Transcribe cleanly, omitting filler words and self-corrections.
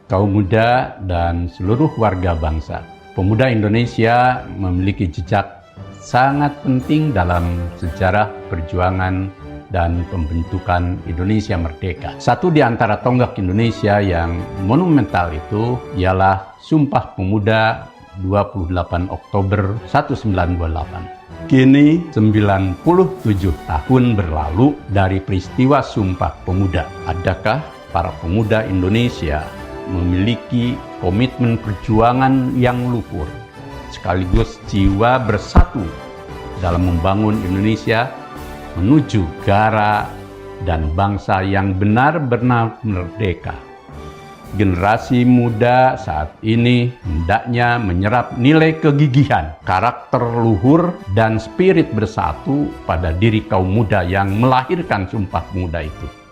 kaum muda, dan seluruh warga bangsa. Pemuda Indonesia memiliki jejak sangat penting dalam sejarah perjuangan dan pembentukan Indonesia merdeka. Satu di antara tonggak Indonesia yang monumental itu ialah Sumpah Pemuda 28 Oktober 1928. Kini 97 tahun berlalu dari peristiwa Sumpah Pemuda. Adakah para pemuda Indonesia memiliki komitmen perjuangan yang luhur, sekaligus jiwa bersatu dalam membangun Indonesia menuju negara dan bangsa yang benar-benar merdeka? Generasi muda saat ini hendaknya menyerap nilai kegigihan, karakter luhur, dan spirit bersatu pada diri kaum muda yang melahirkan Sumpah Pemuda itu.